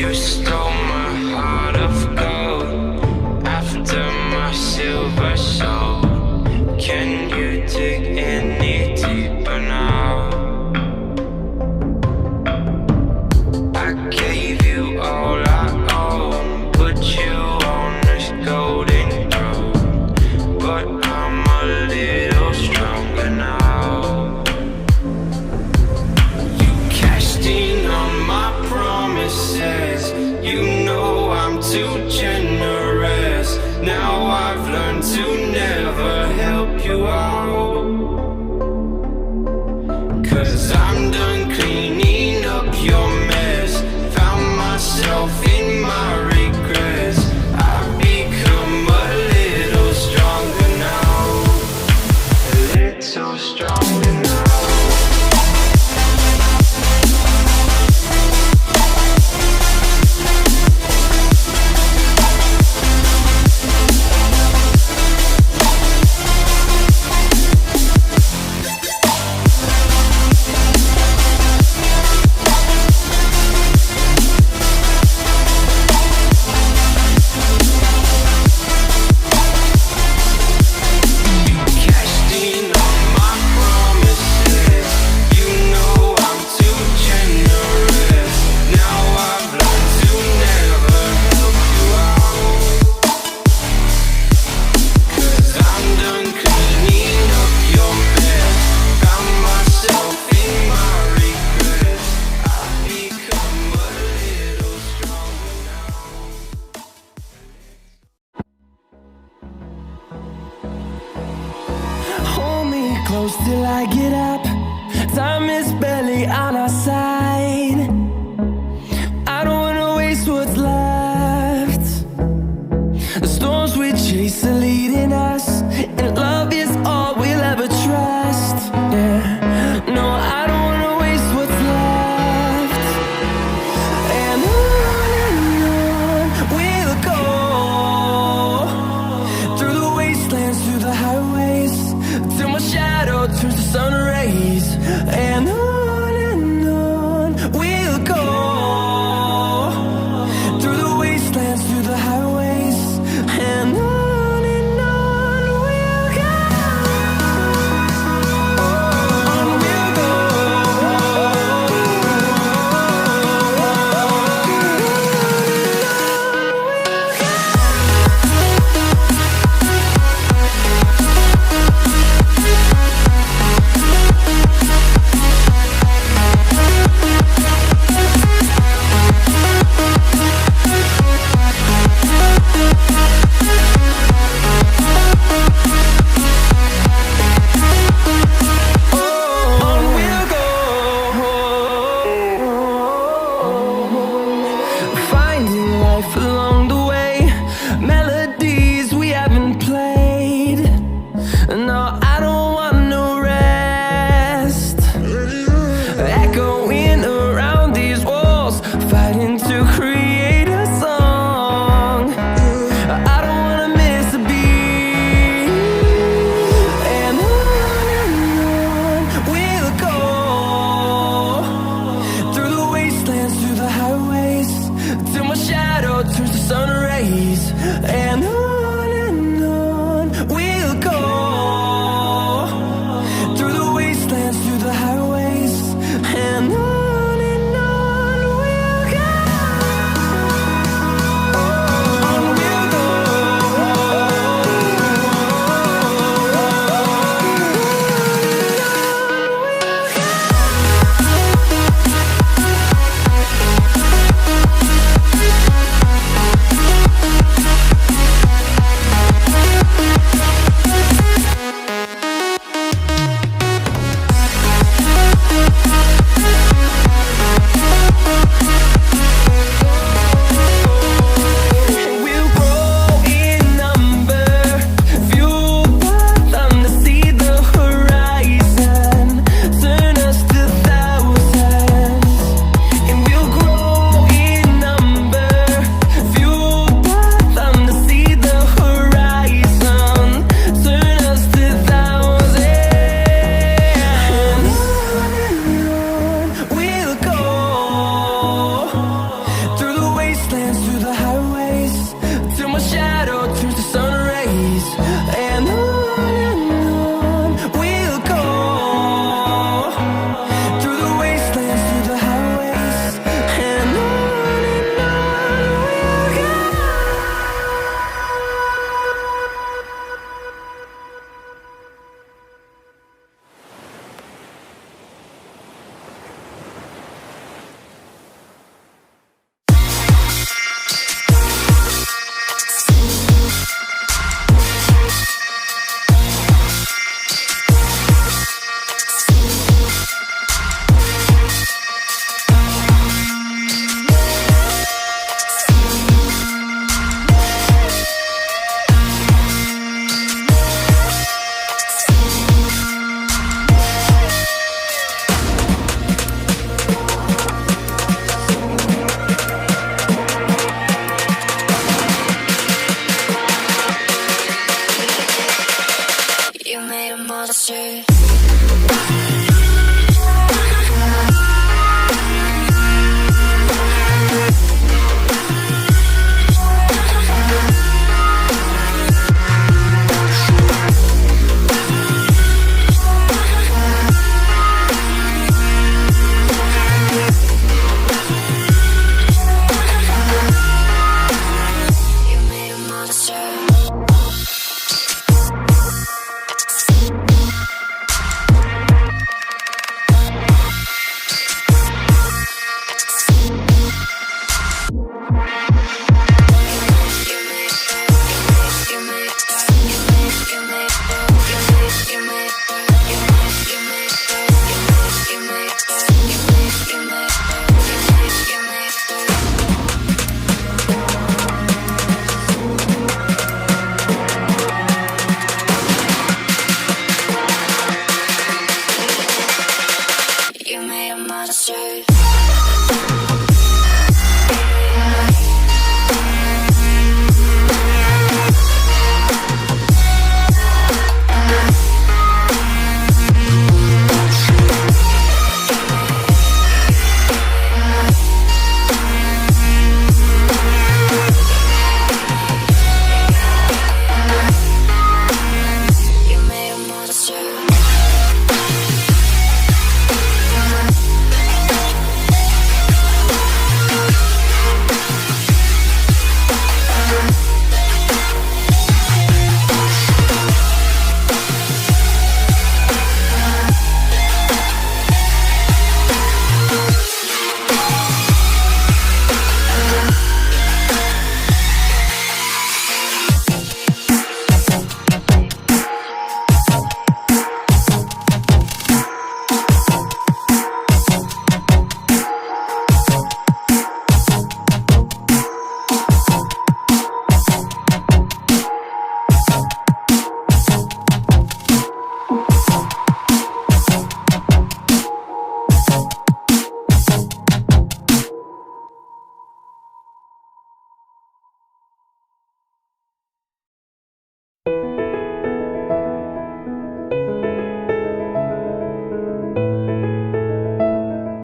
You stole my heart of gold after my silver soul. Can you dig any deeper now? I gave you all I own, put you on this golden throne, but I'm a little stronger now. You cashed in on my promises, you know I'm too generous. Now I've learned to never help you out, 'cause I'm done cleaning up your mess. Found myself in my regrets. I've become a little stronger now, a little stronger now. Close till I get up. Time is barely on our side. I don't wanna waste what's left. The storms we chase are leading us, and love is all we'll ever trust. Yeah, no, I don't wanna waste what's left. And on we'll go, through the wastelands, through the highways, till my shadow turns to sun rays. And on we'll go, through the wastelands, through the highways, and on we'll go. On we'll go. Finding life along the way, melodies we haven't played. No, I don't want no rest. Echoing around these walls, fighting to create a song. I don't wanna miss a beat. And on we'll go, through the wastelands, through the highways, till my shadow turns to sun rays.